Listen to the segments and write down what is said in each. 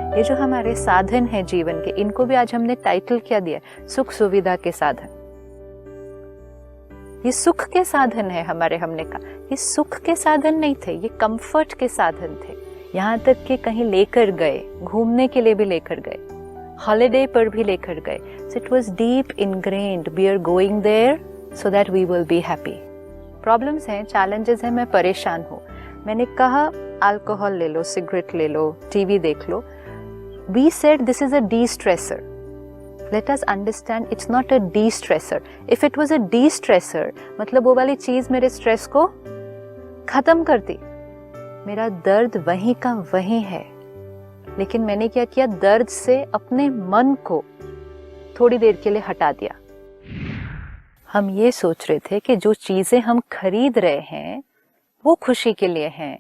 ये जो हमारे साधन है जीवन के, इनको भी आज हमने टाइटल क्या दिया? सुख सुविधा के साधन। ये सुख के साधन है हमारे, हमने कहा ये सुख के साधन नहीं थे, ये कंफर्ट के साधन थे। यहाँ तक कि कहीं लेकर गए, घूमने के लिए भी लेकर गए, हॉलिडे पर भी लेकर गए। So it was deep ingrained, we are going there so that we will be happy. Problems हैं, चैलेंजेस हैं, मैं परेशान हूँ, मैंने कहा अल्कोहल ले लो, सिगरेट ले लो, टीवी देख लो। We said this is a de-stressor. Let us understand it's not a de-stressor. If it was a de-stressor, मतलब वो वाली चीज मेरे स्ट्रेस को खत्म करती। मेरा दर्द वहीं का वहीं है, लेकिन मैंने क्या किया? दर्द से अपने मन को थोड़ी देर के लिए हटा दिया। हम ये सोच रहे थे कि जो चीजें हम खरीद रहे हैं वो खुशी के लिए हैं,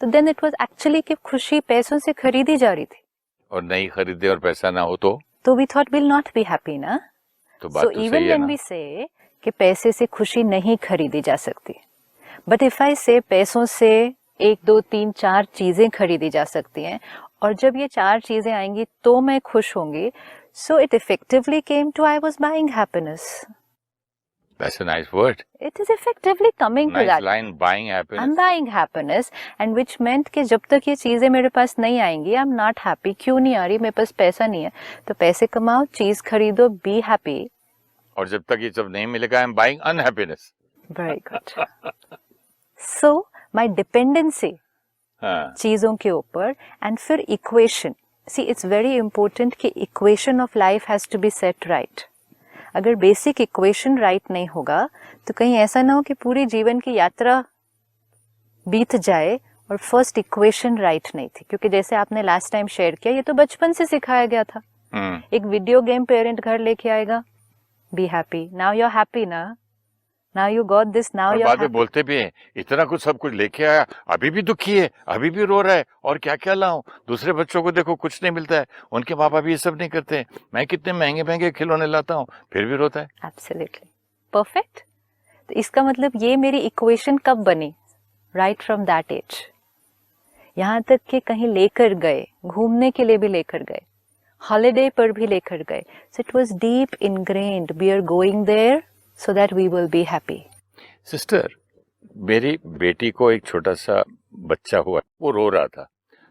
तो देन इट वाज एक्चुअली कि खुशी पैसों से खरीदी जा रही थी, और नहीं खरीदे और पैसा ना हो तो we thought will not be happy ना। तो बात तो इवन सही है व्हेन ना। वी से कि पैसे से खुशी नहीं खरीदी जा सकती, बट इफ आई से पैसों से 1 2 3 4 चीजें खरीदी जा सकती हैं, और जब ये 4 चीजें आएंगी तो मैं खुश होंगी। So it effectively came to I was buying happiness. That's a nice word. It is effectively coming to Nice that. line, buying happiness. I'm buying happiness, and which meant कि जब तक ये चीजें मेरे पास नहीं आएंगी, I'm not happy. क्यों नहीं आ रही? मेरे पास पैसा नहीं है, तो पैसे कमाओ, चीज खरीदो, be happy. और जब तक ये सब नहीं मिलेगा, I'm buying unhappiness. Very good. So my dependency हाँ, चीजों के ऊपर, and फिर equation. See, it's very important कि equation of life has to be set right. अगर बेसिक इक्वेशन राइट नहीं होगा तो कहीं ऐसा ना हो कि पूरी जीवन की यात्रा बीत जाए और फर्स्ट इक्वेशन राइट नहीं थी। क्योंकि जैसे आपने लास्ट टाइम शेयर किया, ये तो बचपन से सिखाया गया था। एक वीडियो गेम पेरेंट घर लेके आएगा, be happy, now you are happy ना, now you got this, now you बाद में बोलते भी हैं इतना कुछ सब कुछ लेके आया, अभी भी दुखी है, अभी भी रो रहा है, और क्या क्या लाऊं? दूसरे बच्चों को देखो, कुछ नहीं मिलता है, उनके माँ बाप ये सब नहीं करते, मैं कितने महंगे महंगे खिलौने लाता हूँ, फिर भी रोता है। Absolutely perfect. तो इसका मतलब ये मेरी इक्वेशन कब बनी? Right from that age. यहाँ तक कि कहीं लेकर गए, घूमने के लिए भी लेकर गए, हॉलिडे पर भी लेकर गए। So it was deep ingrained, we are going there so that we will be happy. Sister, मेरी बेटी को एक छोटा सा बच्चा हुआ, वो रो रहा था,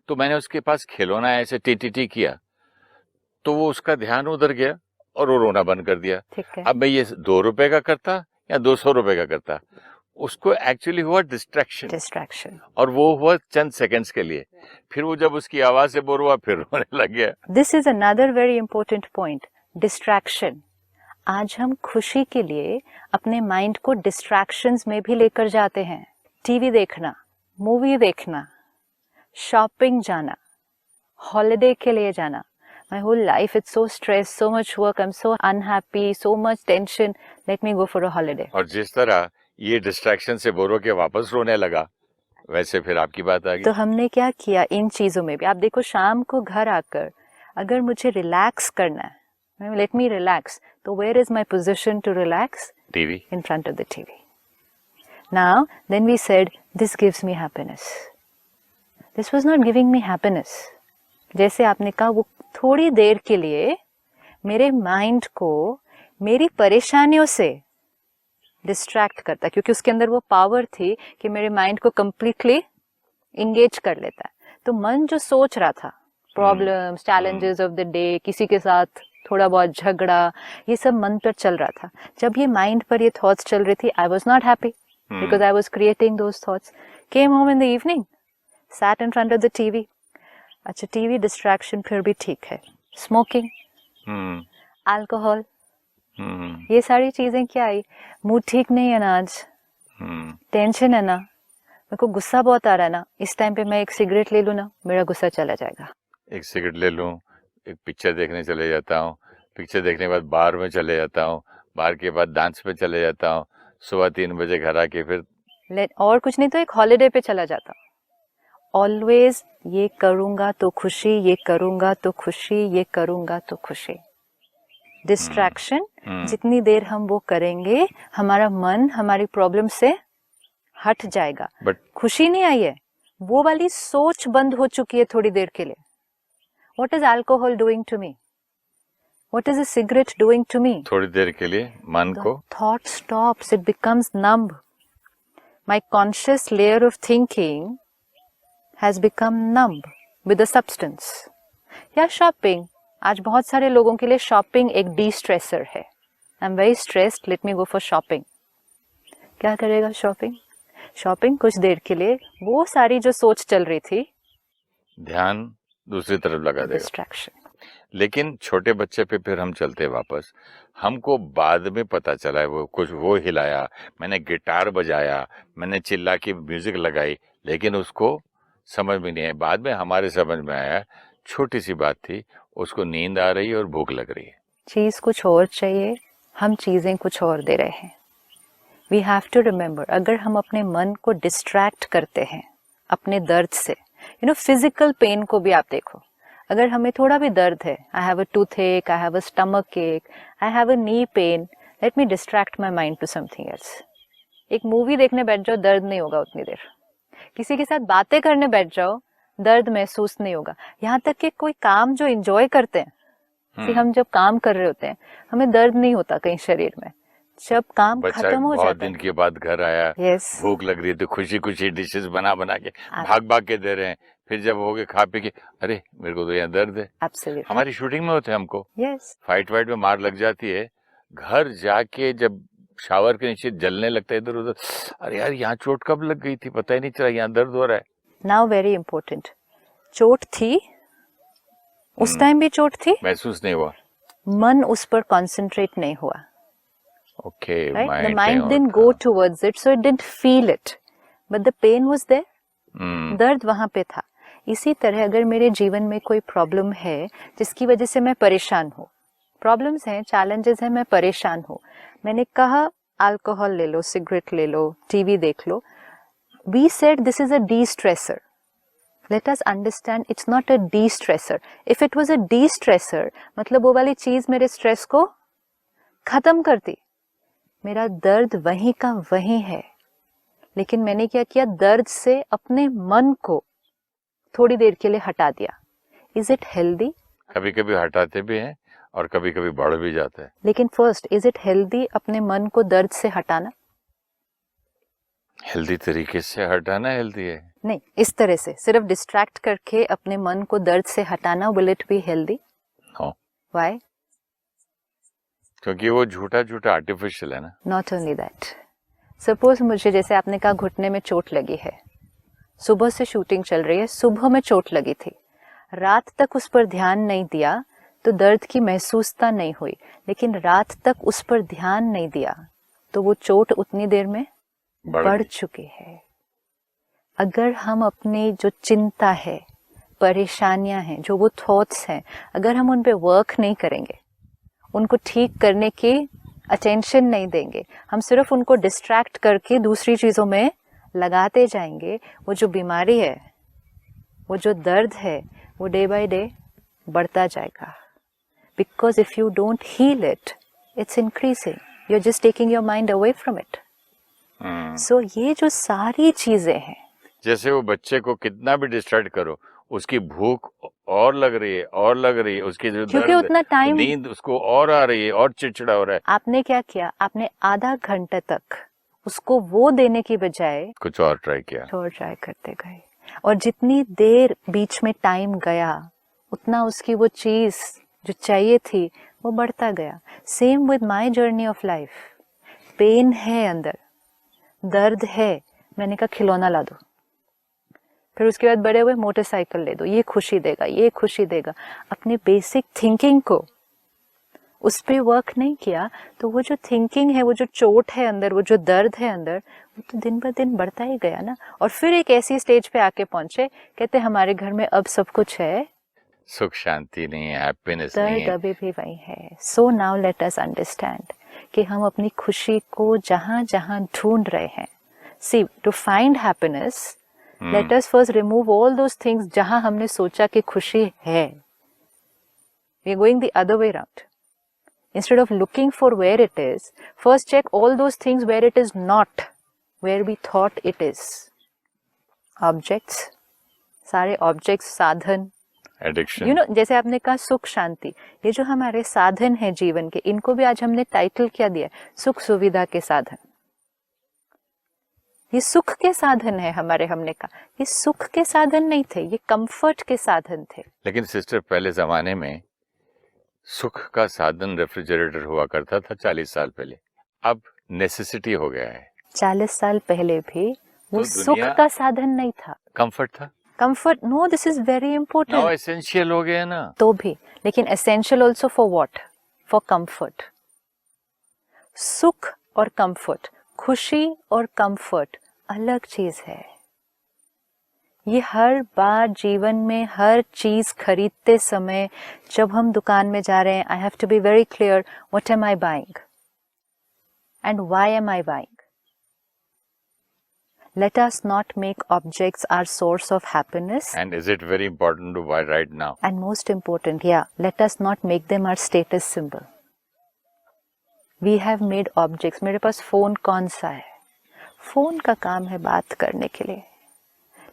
तो मैंने उसके पास खिलौना ऐसे टी किया, तो वो उसका ध्यान उधर गया और वो रोना बंद कर दिया। ठीक है। अब मैं ये 2 रुपए का करता या 200 रुपए का करता, उसको एक्चुअली हुआ डिस्ट्रैक्शन, और वो हुआ चंद सेकंड्स के लिए। फिर वो जब उसकी आवाज से बोर हुआ, फिर रोने लग गया। This is another very important point, distraction. आज हम खुशी के लिए अपने माइंड को डिस्ट्रैक्शंस में भी लेकर जाते हैं। टीवी देखना, मूवी देखना, शॉपिंग जाना, हॉलिडे के लिए जाना। My whole life it's so stress, so much work, I am so unhappy, so much tension, let me go for a holiday. और जिस तरह ये डिस्ट्रैक्शन से बोर होके वापस रोने लगा, वैसे फिर आपकी बात आ गई। तो हमने क्या किया इन चीजों में भी? आप देखो, शाम को घर आकर अगर मुझे रिलैक्स करना है, let me relax. So where is my position to relax? TV. In front of the TV. Now, then we said, this gives me happiness. This was not giving me happiness. जैसे आपने कहा, वो थोड़ी देर के लिए मेरे माइंड को मेरी परेशानियों से डिस्ट्रैक्ट करता, क्योंकि उसके अंदर वो पावर थी कि मेरे माइंड को कंप्लीटली इंगेज कर लेता है। तो मन जो सोच रहा था, problems, challenges of the day, किसी के साथ थोड़ा बहुत झगड़ा, ये सब मन पर चल रहा था। जब ये माइंड पर ये थॉट्स चल रही थी, I was not happy because I was creating those thoughts. Came home in the evening, sat in front of the TV. अच्छा, टीवी डिस्ट्रैक्शन फिर भी ठीक है। स्मोकिंग, अल्कोहल, ये सारी चीजें क्या आई? मूड ठीक नहीं है ना आज, टेंशन है ना, मेरे को गुस्सा बहुत आ रहा है ना, इस टाइम पे मैं एक सिगरेट ले लूं ना, मेरा गुस्सा चला जाएगा। एक सिगरेट ले लूं, एक पिक्चर देखने चले जाता हूँ, पिक्चर देखने के बाद बार में चले जाता हूँ, बार के बाद डांस पे चले जाता हूँ, सुबह 3 बजे घर आके फिर और कुछ नहीं तो एक हॉलिडे पे चला जाता हूँ। ऑलवेज ये करूंगा तो खुशी, ये करूंगा तो खुशी, ये करूंगा तो खुशी। डिस्ट्रैक्शन जितनी देर हम वो करेंगे, हमारा मन हमारी प्रॉब्लम से हट जाएगा। बट खुशी नहीं आई है, वो वाली सोच बंद हो चुकी है थोड़ी देर के लिए। What is alcohol doing to me? What is a cigarette doing to me? थोड़ी देर के लिए मन The को thought stops, it becomes numb. My conscious layer of thinking has become numb with the substance. या शॉपिंग, आज बहुत सारे लोगों के लिए शॉपिंग एक डी-स्ट्रेसर है. I am very stressed, late me go for shopping. क्या करेगा शॉपिंग? शॉपिंग कुछ देर के लिए वो सारी जो सोच चल रही थी, ध्यान दूसरी तरफ लगा देगा. डिस्ट्रैक्शन. लेकिन छोटे बच्चे पे फिर हम चलते वापस. हमको बाद में पता चला है वो कुछ वो हिलाया, मैंने गिटार बजाया, मैंने चिल्ला की म्यूजिक लगाई, लेकिन उसको समझ में नहीं आया. बाद में हमारे समझ में आया छोटी सी बात थी, उसको नींद आ रही है और भूख लग रही है. चीज कुछ और चाहिए, हम चीजें कुछ और दे रहे हैं. वी हैव टू रिमेम्बर, अगर हम अपने मन को डिस्ट्रैक्ट करते हैं अपने दर्द से, यू नो फिजिकल पेन को भी आप देखो, अगर हमें थोड़ा भी दर्द है, आई हैव अ टूथ एक, I have a stomach ache, I have a knee pain, let me distract my mind to something else. एक मूवी देखने बैठ जाओ, दर्द नहीं होगा उतनी देर. किसी के साथ बातें करने बैठ जाओ, दर्द महसूस नहीं होगा. यहाँ तक कि कोई काम जो एंजॉय करते हैं, कि हम जब काम कर रहे होते हैं हमें दर्द नहीं होता कहीं शरीर में. जब काम खत्म हो बहुत जाता दिन है, के बाद घर आया, Yes. भूख लग रही है, तो खुशी खुशी डिशेस बना बना के भाग भाग के दे रहे हैं. फिर जब हो गए खा पी के, अरे मेरे को तो यहाँ दर्द है. Absolutely. हमारी शूटिंग में होते हैं, हमको Yes. फाइट वाइट में मार लग जाती है, घर जाके जब शावर के नीचे जलने लगता है इधर उधर, अरे यार यहाँ चोट कब लग गई थी पता ही नहीं चला, यहाँ दर्द हो रहा है. Now very important. चोट थी, उस टाइम भी चोट थी, महसूस नहीं हुआ. मन उस पर कंसंट्रेट नहीं हुआ. Okay, Right? The mind didn't go towards it, so it didn't feel it. But the pain was there. दर्द वहां पे था. इसी तरह अगर मेरे जीवन में कोई प्रॉब्लम है जिसकी वजह से मैं परेशान हूँ, प्रॉब्लम्स हैं, चैलेंजेस हैं, मैं परेशान हूँ, मैंने कहा अल्कोहल ले लो, सिगरेट ले लो, टीवी देख लो. We said this is a de-stressor. Let us understand it's not a de-stressor. If it was a de-stressor, मतलब वो वाली चीज मेरे स्ट्रेस को खत्म करती. मेरा दर्द वहीं का वहीं है, लेकिन मैंने क्या किया, दर्द से अपने मन को थोड़ी देर के लिए हटा दिया. Is it healthy? कभी कभी हटाते भी हैं और कभी कभी बढ़ भी जाता है. लेकिन फर्स्ट, इज इट हेल्दी अपने मन को दर्द से हटाना? हेल्दी तरीके से हटाना हेल्दी है. नहीं, इस तरह से सिर्फ डिस्ट्रैक्ट करके अपने मन को दर्द से हटाना, will it be healthy? No. Why? क्योंकि वो झूठा झूठा आर्टिफिशियल है ना. Not only that. सपोज मुझे, जैसे आपने कहा घुटने में चोट लगी है, सुबह से शूटिंग चल रही है, सुबह में चोट लगी थी, रात तक उस पर ध्यान नहीं दिया तो दर्द की महसूसता नहीं हुई, लेकिन रात तक उस पर ध्यान नहीं दिया तो वो चोट उतनी देर में बढ़ चुकी है. अगर हम अपनी जो चिंता है, परेशानियां हैं, जो वो थॉट्स हैं, अगर हम उन पे वर्क नहीं करेंगे, उनको ठीक करने की अटेंशन नहीं देंगे, हम सिर्फ उनको डिस्ट्रैक्ट करके दूसरी चीजों में लगाते जाएंगे, वो जो बीमारी है, वो जो दर्द है, वो डे बाय डे बढ़ता जाएगा. Because if you don't heal it, it's increasing. You are just taking your mind away from it. So ये जो सारी चीजें हैं, जैसे वो बच्चे को कितना भी डिस्ट्रैक्ट करो, उसकी भूख और लग रही है और लग रही है, उसकी जो क्योंकि दर्द, उतना टाइम, नींद उसको और आ रही है और चिड़चिड़ा हो रहा है. आपने क्या किया, आपने आधा घंटे तक उसको वो देने की बजाय कुछ और ट्राई किया, और ट्राई करते गए, और जितनी देर बीच में टाइम गया उतना उसकी वो चीज जो चाहिए थी वो बढ़ता गया. Same with my journey of life. Pain है अंदर, दर्द है, मैंने कहा खिलौना ला दो, फिर उसके बाद बड़े हुए मोटरसाइकिल ले दो, ये खुशी देगा, ये खुशी देगा. अपने बेसिक थिंकिंग को उस पे वर्क नहीं किया तो वो जो थिंकिंग है, वो जो चोट है अंदर, वो जो दर्द है अंदर, वो तो दिन ब दिन बढ़ता ही गया ना. और फिर एक ऐसी स्टेज पे आके पहुंचे, कहते हमारे घर में अब सब कुछ है, सुख शांति नहीं है, हैप्पीनेस नहीं दर्द है. अभी भी वही है. So now let us understand कि हम अपनी खुशी को जहां जहां ढूंढ रहे हैं, see to find happiness, let us first remove all those things जहां हमने सोचा कि खुशी है. We are going the other way around. Instead of looking for where it is, first check all those things where it is not, where we thought it is. Objects, सारे objects, साधन, addiction. जैसे आपने कहा सुख शांति, ये जो हमारे साधन है जीवन के, इनको भी आज हमने टाइटल क्या दिया है? सुख सुविधा के साधन। ये सुख के साधन है हमारे, हमने कहा ये सुख के साधन नहीं थे, ये कंफर्ट के साधन थे। लेकिन सिस्टर, पहले जमाने में सुख का साधन रेफ्रिजरेटर हुआ करता था 40 साल पहले, अब नेसेसिटी हो गया है। 40 साल पहले भी वो तो सुख दुनिया का साधन नहीं था, कंफर्ट था। Comfort, no, this is very now important. Essential हो गया ना। तो भी, लेकिन essential also for what? For comfort. सुख और कंफर्ट, खुशी और कंफर्ट अलग चीज है। ये हर बार जीवन में हर चीज खरीदते समय जब हम दुकान में जा रहे हैं, I have to be very clear, what am I buying and why am I buying? Let us not make objects our source of happiness. And is it very important to buy right now? And most important, yeah, let us not make them our status symbol. We have made objects. मेरे पास phone कौन सा है? Phone का काम है बात करने के लिए,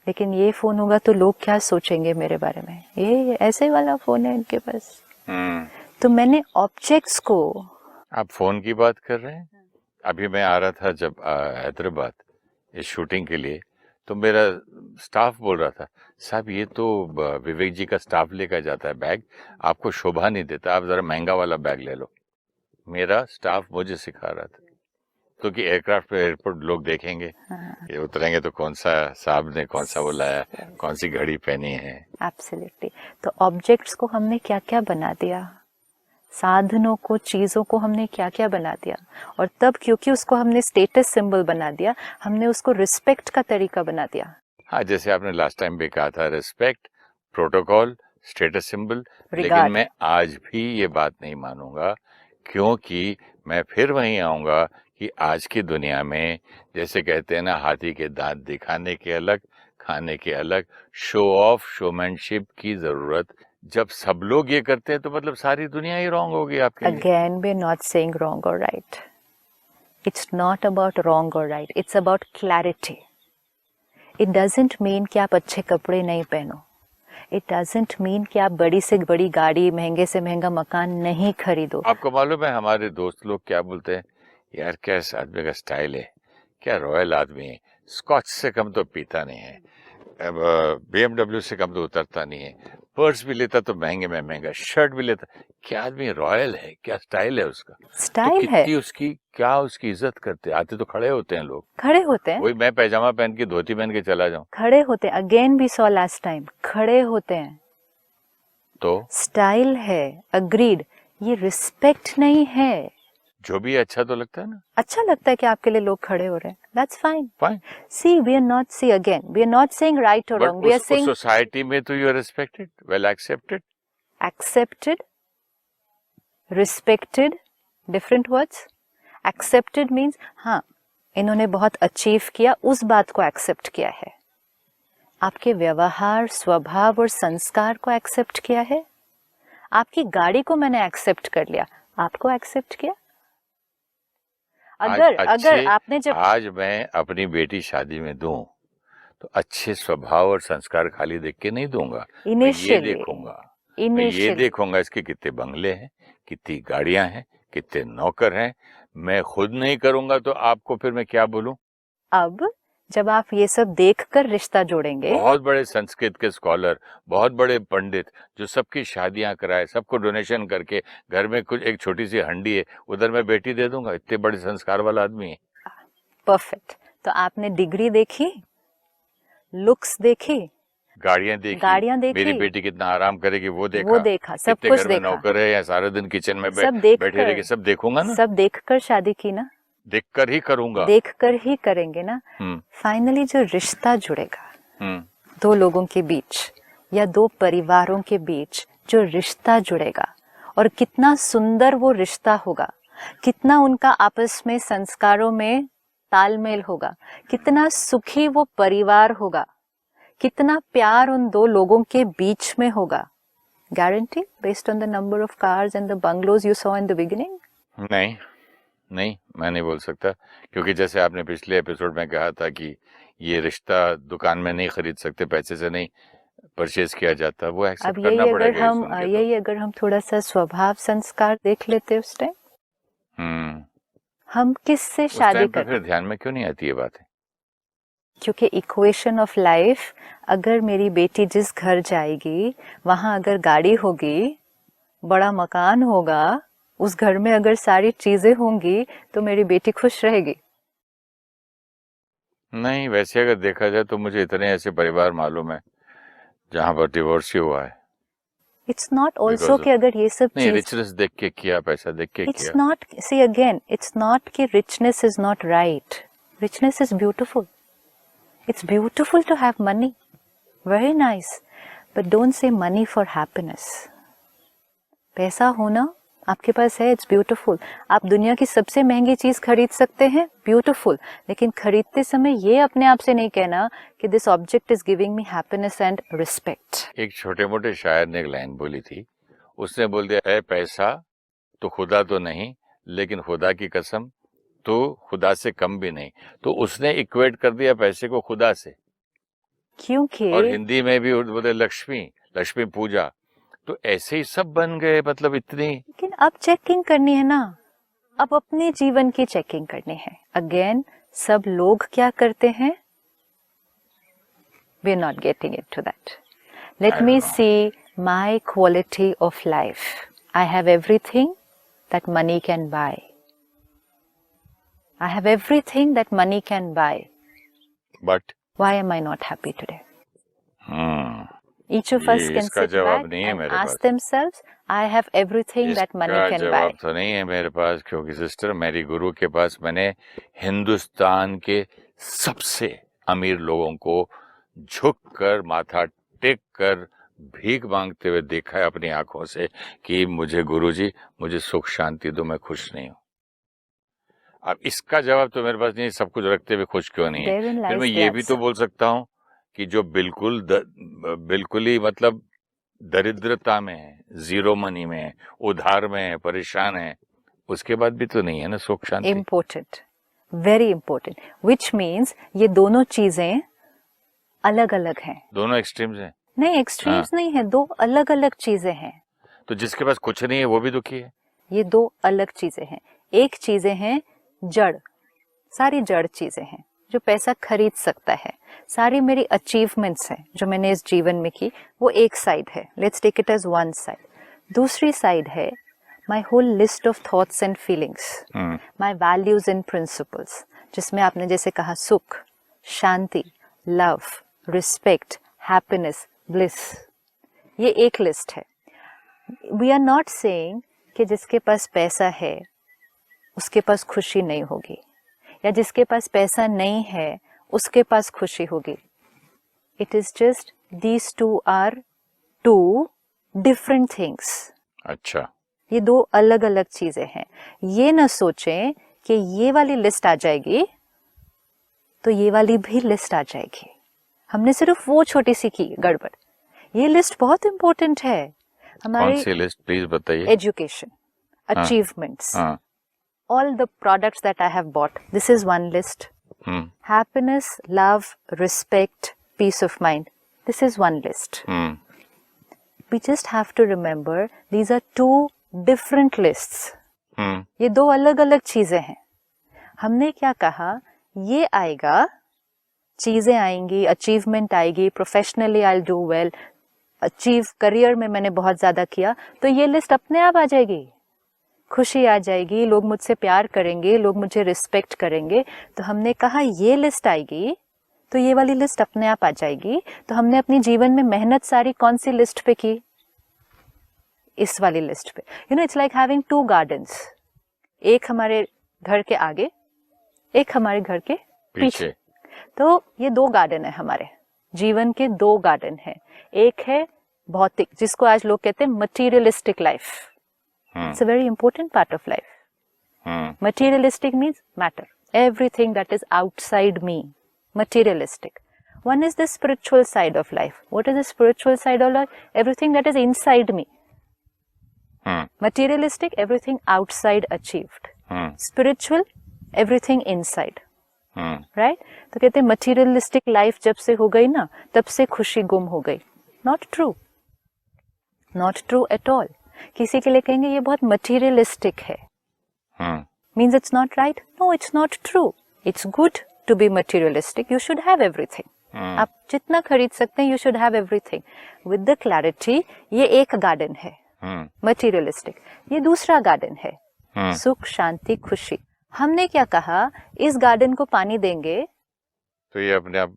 लेकिन ये फोन होगा तो लोग क्या सोचेंगे मेरे बारे में? ये ऐसे वाला फोन है इनके पास। तो मैंने ऑब्जेक्ट्स को, आप फोन की बात कर रहे हैं? अभी मैं आ रहा था जब हैदराबाद इस शूटिंग के लिए, तो मेरा स्टाफ बोल रहा था, साहब ये तो विवेक जी का स्टाफ लेकर जाता है बैग, आपको शोभा नहीं देता, आप जरा महंगा वाला बैग ले लो। मेरा स्टाफ मुझे सिखा रहा था, क्योंकि एयरक्राफ्ट पे एयरपोर्ट लोग देखेंगे, ये उतरेंगे तो कौन सा साहब ने कौन सा बुलाया, कौन सी घड़ी पहनी है। एब्सोल्युटली। तो ऑब्जेक्ट्स को हमने क्या क्या बना दिया, साधनों को, चीजों को हमने क्या क्या बना दिया, और तब क्योंकि उसको हमने स्टेटस सिंबल बना दिया, हमने उसको रिस्पेक्ट का तरीका बना दिया। हाँ, जैसे आपने लास्ट टाइम भी कहा था, रिस्पेक्ट, प्रोटोकॉल, स्टेटस सिंबल। लेकिन मैं आज भी ये बात नहीं मानूंगा, क्योंकि मैं फिर वहीं आऊंगा कि आज की दुनिया में जैसे कहते हैं ना, हाथी के दांत दिखाने के अलग, खाने के अलग, शो ऑफ, शोमैनशिप की जरूरत। जब सब लोग ये करते हैं तो मतलब सारी दुनिया ही रॉन्ग होगी आपके लिए। Again, we are not saying wrong or right. It's not about wrong or right. It's about clarity. It doesn't mean कि आप अच्छे कपड़े नहीं पहनो. It doesn't mean कि आप बड़ी से बड़ी गाड़ी, महंगे से महंगा मकान नहीं खरीदो। आपको मालूम है हमारे दोस्त लोग क्या बोलते हैं? यार क्या इस आदमी का स्टाइल है, क्या रॉयल आदमी है, स्कॉच से कम तो पीता नहीं है, BMW से कम तो उतरता नहीं है, पर्स भी लेता तो महंगे में महंगा, शर्ट भी लेता, क्या आदमी रॉयल है, क्या स्टाइल है उसका, स्टाइल तो है उसकी क्या उसकी इज्जत करते, आते तो खड़े होते हैं लोग, खड़े होते हैं, वही मैं पैजामा पहन के धोती पहन के चला जाऊं, खड़े होते हैं। अगेन भी सॉ लास्ट टाइम खड़े होते हैं, तो स्टाइल है, अग्रीड। ये रिस्पेक्ट नहीं है। जो भी अच्छा तो लगता है ना, अच्छा लगता है कि आपके लिए लोग खड़े हो रहे हैं, that's fine. Fine. See we are not, see again we are not saying right और wrong, we are saying society में तो you are respected, well accepted, accepted, respected, different words. Accepted means हाँ, इन्होंने बहुत अचीव किया, उस बात को एक्सेप्ट किया है। आपके व्यवहार, स्वभाव और संस्कार को एक्सेप्ट किया है। आपकी गाड़ी को मैंने एक्सेप्ट कर लिया, आपको एक्सेप्ट किया। अगर आपने जब आज मैं अपनी बेटी शादी में दूं तो अच्छे स्वभाव और संस्कार खाली देख के नहीं दूंगा, मैं ये देखूंगा इसके कितने बंगले हैं, कितनी गाड़ियां हैं, कितने नौकर हैं। मैं खुद नहीं करूंगा तो आपको फिर मैं क्या बोलूं? अब जब आप ये सब देखकर रिश्ता जोड़ेंगे, बहुत बड़े संस्कृत के स्कॉलर, बहुत बड़े पंडित जो सबकी शादियां कराए, सबको डोनेशन करके, घर में कुछ एक छोटी सी हंडी है, उधर मैं बेटी दे दूंगा, इतने बड़े संस्कार वाला आदमी है। परफेक्ट। तो आपने डिग्री देखी, लुक्स देखी, गाड़ियां देखी, मेरी बेटी कितना आराम करेगी वो देखा, सब कुछ देखा, नौकर है या सारा दिन किचन में बैठे रहेगी, सब देखूंगा ना। सब देखकर शादी की ना, देखकर ही करूंगा, देखकर ही करेंगे ना। फाइनली जो रिश्ता जुड़ेगा दो लोगों के बीच या दो परिवारों के बीच, जो रिश्ता जुड़ेगा, और कितना सुंदर वो रिश्ता होगा, कितना उनका आपस में संस्कारों में तालमेल होगा, कितना सुखी वो परिवार होगा, कितना प्यार उन दो लोगों के बीच में होगा। Guarantee based on the number of cars and the bungalows you saw in the beginning? नहीं, मैं नहीं बोल सकता, क्योंकि जैसे आपने पिछले एपिसोड में कहा था कि ये रिश्ता दुकान में नहीं खरीद सकते, पैसे से नहीं, परचेज किया जाता है, वो अब एक्सेप्ट करना पड़ेगा। यही अगर हम थोड़ा सा स्वभाव संस्कार देख लेते उस टाइम, हम किससे उस शादी टाइम पे करते? फिर ध्यान में क्यों नहीं आती ये बातें? क्योंकि इक्वेशन ऑफ लाइफ, अगर मेरी बेटी जिस घर जाएगी वहां अगर गाड़ी होगी, बड़ा मकान होगा, उस घर में अगर सारी चीजें होंगी तो मेरी बेटी खुश रहेगी। नहीं, वैसे अगर देखा जाए तो मुझे इतने ऐसे परिवार मालूम है जहां पर डिवोर्स ही हुआ है। It's not also Because of- कि अगर ये सब नहीं, चीज, रिचनेस देख के किया, पैसा देख के इट्स किया। Not, see again, it's not कि richness is not right, richness is beautiful, it's beautiful to have money, very nice, but don't say money for happiness. पैसा होना आपके पास है, इट्स ब्यूटिफुल, आप दुनिया की सबसे महंगी चीज खरीद सकते हैं, ब्यूटिफुल, लेकिन खरीदते समय ये अपने आप से नहीं कहना कि this object is giving me happiness and respect. एक छोटे मोटे शायर ने एक लाइन बोली थी, उसने बोल दिया, है पैसा तो खुदा तो नहीं, लेकिन खुदा की कसम तो खुदा से कम भी नहीं। तो उसने इक्वेट कर दिया पैसे को खुदा से। क्योंकि और हिंदी में भी बोले लक्ष्मी, लक्ष्मी पूजा, तो ऐसे ही सब बन गए, मतलब इतनी। लेकिन अब चेकिंग करनी है ना, अब अपने जीवन की चेकिंग करनी है। अगेन, सब लोग क्या करते हैं, we are not getting it to that. Let me see my quality of life. I have everything that money can buy, I have everything that money can buy, but why am I not happy today? Each of us ये can इसका sit जवाब back नहीं है and मेरे ask pass. themselves, I have everything that money इसका can buy. जवाब तो नहीं है मेरे पास, क्योंकि सिस्टर, मेरी गुरु के पास मैंने हिंदुस्तान के सबसे अमीर लोगों को झुक कर, माथा टेक कर, भीख मांगते हुए देखा है अपनी आंखों से कि मुझे गुरुजी, मुझे सुख शांति दो, मैं खुश नहीं हूं। अब इसका जवाब तो मेरे पास नहीं, सब कुछ रखते हुए खुश क्यों नहीं है? Therein फिर lies मैं the ये भी answer. तो बोल सकता हूँ कि जो बिल्कुल ही मतलब दरिद्रता में है, जीरो मनी में है, उधार में है, परेशान है, उसके बाद भी तो नहीं है ना सुख शांति। Important, very important, which means ये दोनों चीजें अलग अलग हैं। दोनों एक्सट्रीम्स हैं। नहीं, एक्सट्रीम्स नहीं है, दो अलग अलग चीजें हैं। तो जिसके पास कुछ नहीं है वो भी दुखी है। ये दो अलग चीजें हैं। एक चीजें हैं जड़, सारी जड़ चीजें हैं जो पैसा खरीद सकता है, सारी मेरी अचीवमेंट्स हैं जो मैंने इस जीवन में की, वो एक साइड है, let's take it as one side. दूसरी साइड है my whole list of thoughts and feelings, my values and principles, जिसमें आपने जैसे कहा सुख, शांति, लव, रिस्पेक्ट, हैप्पीनेस, ब्लिस, ये एक लिस्ट है। वी आर नॉट सेइंग कि जिसके पास पैसा है उसके पास खुशी नहीं होगी, या जिसके पास पैसा नहीं है उसके पास खुशी होगी। It is just these two are two different things. अच्छा, ये दो अलग अलग चीजें हैं। ये ना सोचें कि ये वाली लिस्ट आ जाएगी तो ये वाली भी लिस्ट आ जाएगी। हमने सिर्फ वो छोटी सी की गड़बड़। ये लिस्ट बहुत इंपॉर्टेंट है हमारी। कौन सी लिस्ट प्लीज बताइए? एजुकेशन, अचीवमेंट्स, हाँ, all the products that I have bought. This is one list. Happiness, love, respect, peace of mind. This is one list. We just have to remember these are two different lists. ये दो अलग अलग चीजें हैं। हमने क्या कहा, ये आएगा, चीजें आएंगी, अचीवमेंट आएगी, professionally I do well, achieve career में मैंने बहुत ज्यादा किया, तो ये लिस्ट अपने आप आ जाएगी, खुशी आ जाएगी, लोग मुझसे प्यार करेंगे, लोग मुझे रिस्पेक्ट करेंगे। तो हमने कहा ये लिस्ट आएगी तो ये वाली लिस्ट अपने आप आ जाएगी। तो हमने अपनी जीवन में मेहनत सारी कौन सी लिस्ट पे की? इस वाली लिस्ट पे। You know, it's like having two gardens, एक हमारे घर के आगे, एक हमारे घर के पीछे। तो ये दो गार्डन है, हमारे जीवन के दो गार्डन है। एक है भौतिक, जिसको आज लोग कहते हैं materialistic life. It's a very important part of life. Materialistic means matter. Everything that is outside me. Materialistic. One is the spiritual side of life. What is the spiritual side of life? Everything that is inside me. Materialistic, everything outside achieved. Spiritual, everything inside. Right? तो कहते हैं materialistic life जब से हो गई ना, तब से खुशी गुम हो गई। Not true, not true at all. किसी के लिए कहेंगे ये बहुत मटीरियलिस्टिक है, means it's not right. No, it's not true. It's good to be materialistic. You should have everything. आप जितना खरीद सकते हैं, you should have everything with the clarity. ये एक गार्डन है मटीरियलिस्टिक, ये दूसरा गार्डन है सुख, शांति, खुशी. हमने क्या कहा, इस गार्डन को पानी देंगे तो ये अपने आप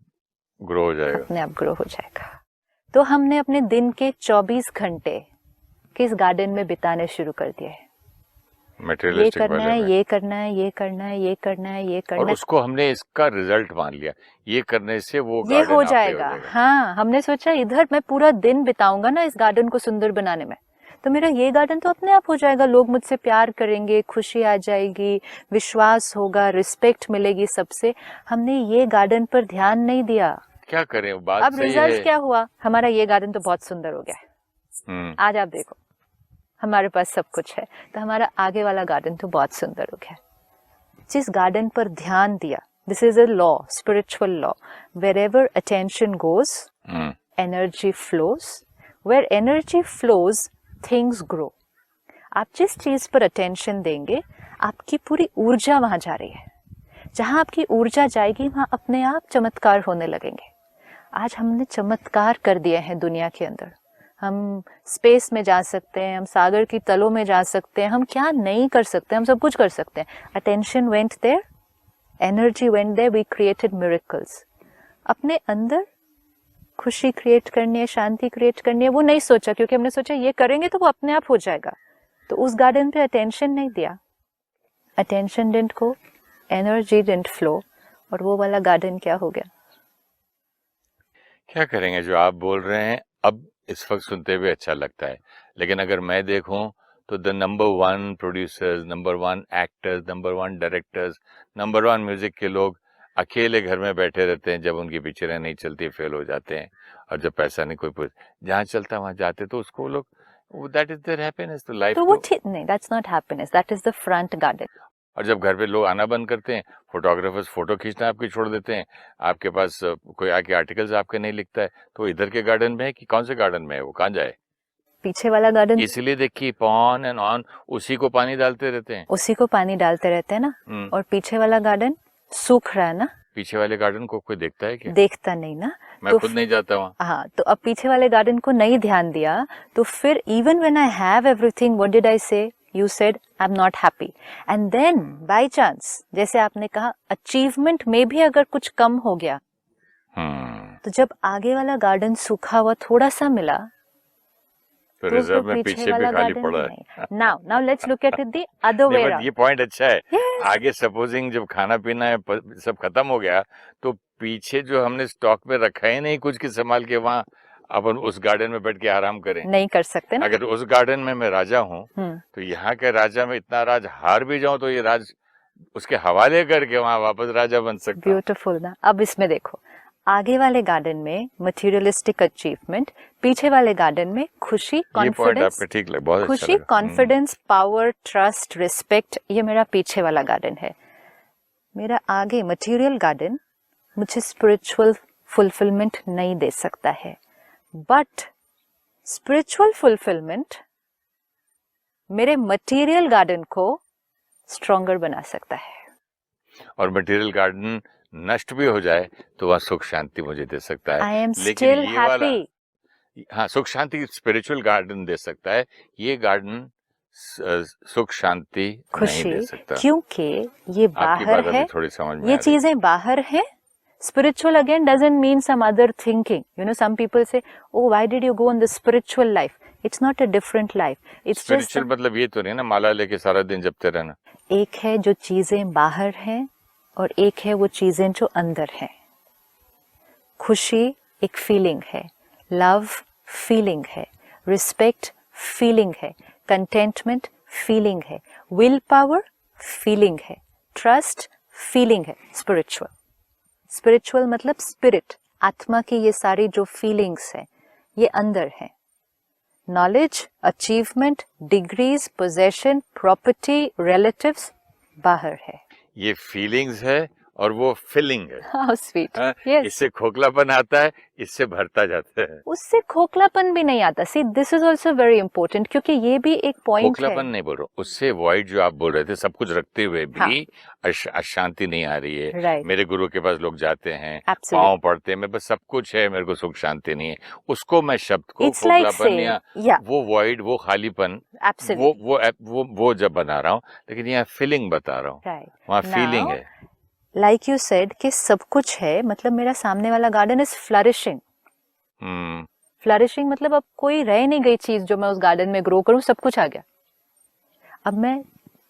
ग्रो हो जाएगा, अपने आप ग्रो हो जाएगा. तो हमने अपने दिन के 24 घंटे किस गार्डन में बिताने शुरू कर दिए. ये करना है, ये करना है, ये करना है, ये करना है, ये करना है, और उसको हमने इसका रिजल्ट मान लिया, ये करने से वो ये हो जाएगा. हाँ, हमने सोचा इधर मैं पूरा दिन बिताऊंगा ना इस गार्डन को सुंदर बनाने में, तो मेरा ये गार्डन तो अपने आप हो जाएगा. लोग मुझसे प्यार करेंगे, खुशी आ जाएगी, विश्वास होगा, रिस्पेक्ट मिलेगी सबसे. हमने ये गार्डन पर ध्यान नहीं दिया. क्या करें, बात अब रिजल्ट क्या हुआ, हमारा ये गार्डन तो बहुत सुंदर हो गया. आज आप देखो हमारे पास सब कुछ है, तो हमारा आगे वाला गार्डन तो बहुत सुंदर हो गया. जिस गार्डन पर ध्यान दिया, this is a law, spiritual law. Wherever attention goes, energy flows. Where energy flows, things grow. आप जिस चीज पर अटेंशन देंगे, आपकी पूरी ऊर्जा वहां जा रही है. जहां आपकी ऊर्जा जाएगी, वहां अपने आप चमत्कार होने लगेंगे. आज हमने चमत्कार कर दिए हैं दुनिया के अंदर. हम स्पेस में जा सकते हैं, हम सागर की तलों में जा सकते हैं, हम क्या नहीं कर सकते, हम सब कुछ कर सकते हैं. Attention went there, energy went there, we created miracles. अपने अंदर खुशी क्रिएट करनी है, शांति क्रिएट करनी है, वो नहीं सोचा, क्योंकि हमने सोचा ये करेंगे तो वो अपने आप हो जाएगा. तो उस गार्डन पे अटेंशन नहीं दिया, attention didn't go, energy didn't flow, और वो वाला गार्डन क्या हो गया. क्या करेंगे, जो आप बोल रहे हैं अब इस वक्त सुनते हुए अच्छा लगता है, लेकिन अगर मैं देखूं तो the number 1 producers, number 1 actors, number 1 directors, number 1 music के लोग अकेले घर में बैठे रहते हैं. जब उनकी पिक्चरें नहीं चलती, फेल हो जाते हैं, और जब पैसा नहीं कोई जहाँ चलता वहां जाते, तो उसको लोग, दैट इज देयर हैप्पीनेस. तो लाइफ तो वो ठीक नहीं, that's not happiness, that is the front garden. और जब घर पे लोग आना बंद करते हैं, फोटोग्राफर्स फोटो खींचना आपकी छोड़ देते हैं, आपके पास कोई आके आर्टिकल्स आपके नहीं लिखता है, तो इधर के गार्डन में है कि कौन से गार्डन में है, वो कहाँ जाए. पीछे वाला गार्डन, इसीलिए देखिए ऑन एंड ऑन उसी को पानी डालते रहते हैं, उसी को पानी डालते रहते हैं ना. और पीछे वाला गार्डन सूख रहा है ना. पीछे वाले गार्डन को कोई देखता है क्या? देखता नहीं ना. मैं खुद नहीं जाता वहाँ. हाँ, तो अब पीछे वाले गार्डन को नहीं ध्यान दिया, तो फिर even when I have everything, what did I say, you said I am not happy. And then by chance, जैसे आपने कहा, अचीवमेंट में भी अगर कुछ कम हो गया, तो जब आगे वाला गार्डन सूखा हुआ थोड़ा सा मिला, तो रिजर्व में पीछे भी खाली पड़ा है. Now let's look at it the other way around. ये पॉइंट अच्छा है. आगे सपोजिंग जब खाना पीना है सब खत्म हो गया, तो पीछे जो हमने स्टॉक में रखा है नहीं कुछ की संभाल के, वहाँ अपन उस गार्डन में बैठ के आराम करें, नहीं कर सकते ना. अगर उस गार्डन में मैं राजा हूँ, तो यहाँ के राजा में इतना राज हार भी जाऊं, तो ये राज उसके हवाले करके वहाँ वापस राजा बन सकता. ब्यूटीफुल ना. अब इसमें देखो, आगे वाले गार्डन में मटेरियलिस्टिक अचीवमेंट, पीछे वाले गार्डन में खुशी, कॉन्फिडेंस, खुशी, कॉन्फिडेंस, पावर, ट्रस्ट, रिस्पेक्ट. ये मेरा पीछे वाला गार्डन है. मेरा आगे मटेरियल गार्डन मुझे स्पिरिचुअल फुलफिलमेंट नहीं दे सकता है, बट स्पिरिचुअल फुलफिलमेंट मेरे मटेरियल गार्डन को स्ट्रॉन्गर बना सकता है. और मटेरियल गार्डन नष्ट भी हो जाए तो वह सुख शांति मुझे दे सकता है. I am still happy. हाँ, सुख शांति स्पिरिचुअल गार्डन दे सकता है, ये गार्डन सुख शांति नहीं दे सकता, क्योंकि ये बाहर है, थोड़ी समझ में ये चीजें बाहर है. Spiritual again doesn't mean some other thinking. You know, some people say, "Oh, why did you go on the spiritual life?" It's not a different life. It's spiritual मतलब ये तो नहीं ना माला लेके सारा दिन जपते रहना. एक है जो चीजें बाहर हैं, और एक है वो चीजें जो अंदर हैं. खुशी एक फीलिंग है, लव फीलिंग है, रिस्पेक्ट फीलिंग है, कंटेंटमेंट फीलिंग है, विल पावर फीलिंग है, ट्रस्ट फीलिंग है. स्पिरिचुअल मतलब स्पिरिट, आत्मा की ये सारी जो फीलिंग्स हैं, ये अंदर है. Knowledge, achievement, degrees, possession, property, relatives बाहर है. ये फीलिंग्स है और वो फिलिंग है। How sweet. हाँ, यस, इससे खोखलापन आता है, इससे भरता जाता है। उससे खोखलापन भी नहीं आता। See this is also very important, क्योंकि ये भी एक पॉइंट है। खोखलापन नहीं बोल रहा हूँ, उससे वॉइड जो आप बोल रहे थे, सब कुछ रखते हुए भी हाँ। अशांति नहीं आ रही है। राइट, मेरे गुरु के पास लोग जाते हैं, एब्सोल्युटली। पाँव पड़ते हैं, मेरे पास सब कुछ है, मेरे को सुख शांति नहीं है। उसको मैं शब्द को इट्स लाइक खोखलापन से, या या वो वॉइड, वो खालीपन, एब्सोल्युटली वो जब बना रहा हूँ, लेकिन यहाँ फीलिंग बता रहा हूँ, राइट। वहाँ फीलिंग नाउ है। लाइक यू सेड कि सब कुछ है, मतलब मेरा सामने वाला garden is flourishing. Hmm, flourishing मतलब अब कोई रह नहीं गई चीज जो मैं उस गार्डन में ग्रो करूं, सब कुछ आ गया। अब मैं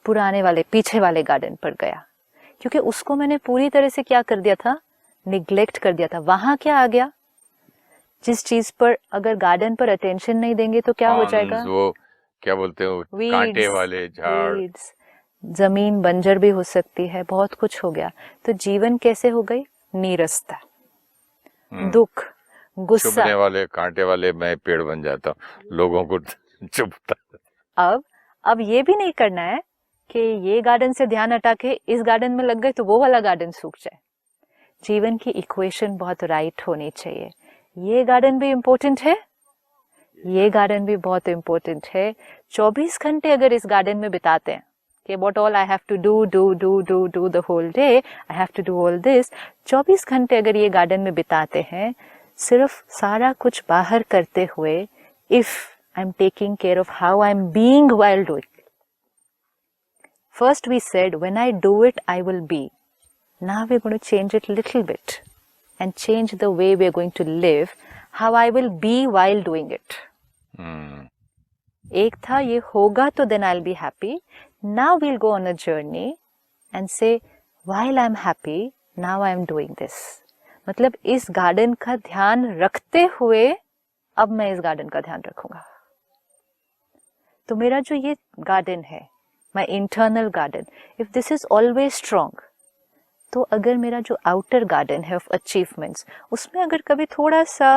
पुराने वाले, पीछे वाले गार्डन पर गया, क्योंकि उसको मैंने पूरी तरह से क्या कर दिया था, निग्लेक्ट कर दिया था। वहां क्या आ गया, जिस चीज पर अगर गार्डन पर अटेंशन नहीं देंगे तो क्या हो जाएगा, Ponds, वो क्या बोलते हो, कांटे वाले झाड़। वीड्स, जमीन बंजर भी हो सकती है, बहुत कुछ हो गया। तो जीवन कैसे हो गई, नीरसता, दुख, गुस्सा। चुभने वाले कांटे वाले मैं पेड़ बन जाता हूँ, लोगों को चुभता। अब ये भी नहीं करना है कि ये गार्डन से ध्यान हटा के इस गार्डन में लग गए तो वो वाला गार्डन सूख जाए। जीवन की इक्वेशन बहुत राइट होनी चाहिए। ये गार्डन भी इम्पोर्टेंट है, ये गार्डन भी बहुत इम्पोर्टेंट है। 24 घंटे अगर इस गार्डन में बिताते हैं कि what all I have to do the whole day, I have to do all this, 24 घंटे अगर ये गार्डन में बिताते हैं, सिर्फ सारा कुछ बाहर करते हुए, if I am taking care of how I am being while doing. First we said, when I do it, I will be. Now we're going to change it a little bit and change the way we're going to live, how I will be while doing it. एक था ये होगा तो then I'll be happy. Now we'll go on a journey and say, while I'm happy, now I'm doing this. मतलब इस garden का ध्यान रखते हुए अब मैं इस गार्डन का ध्यान रखूंगा। तो मेरा जो ये गार्डन है, my internal garden, if this is always strong, तो अगर मेरा जो outer garden है of achievements, उसमें अगर कभी थोड़ा सा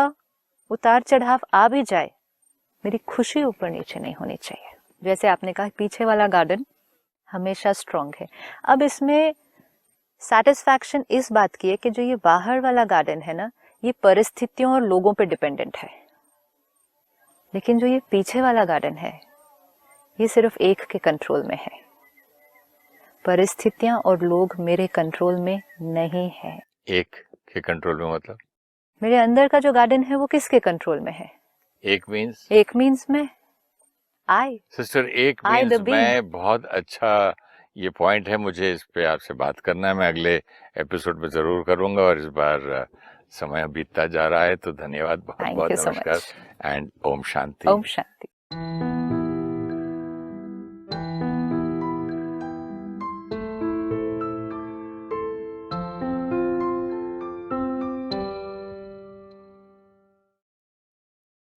उतार चढ़ाव आ भी जाए, मेरी खुशी ऊपर नीचे नहीं होनी चाहिए। जैसे आपने कहा पीछे वाला गार्डन हमेशा स्ट्रांग है। अब इसमें सेटिस्फैक्शन इस बात की है कि जो ये बाहर वाला गार्डन है ना, ये परिस्थितियों और लोगों पे डिपेंडेंट है, लेकिन जो ये पीछे वाला गार्डन है, ये सिर्फ एक के कंट्रोल में है। परिस्थितियां और लोग मेरे कंट्रोल में नहीं है। एक के कंट्रोल में मतलब मेरे अंदर का जो गार्डन है वो किसके कंट्रोल में है? एक मीन्स मैं, आई सिस्टर, एक I the मीन्स मैं, बहुत अच्छा ये पॉइंट है, मुझे इस पे आपसे बात करना है, मैं अगले एपिसोड में जरूर करूंगा। और इस बार समय बीतता जा रहा है, तो धन्यवाद, बहुत बहुत Thank you so नमस्कार much. एंड ओम शांति। ओम शांति।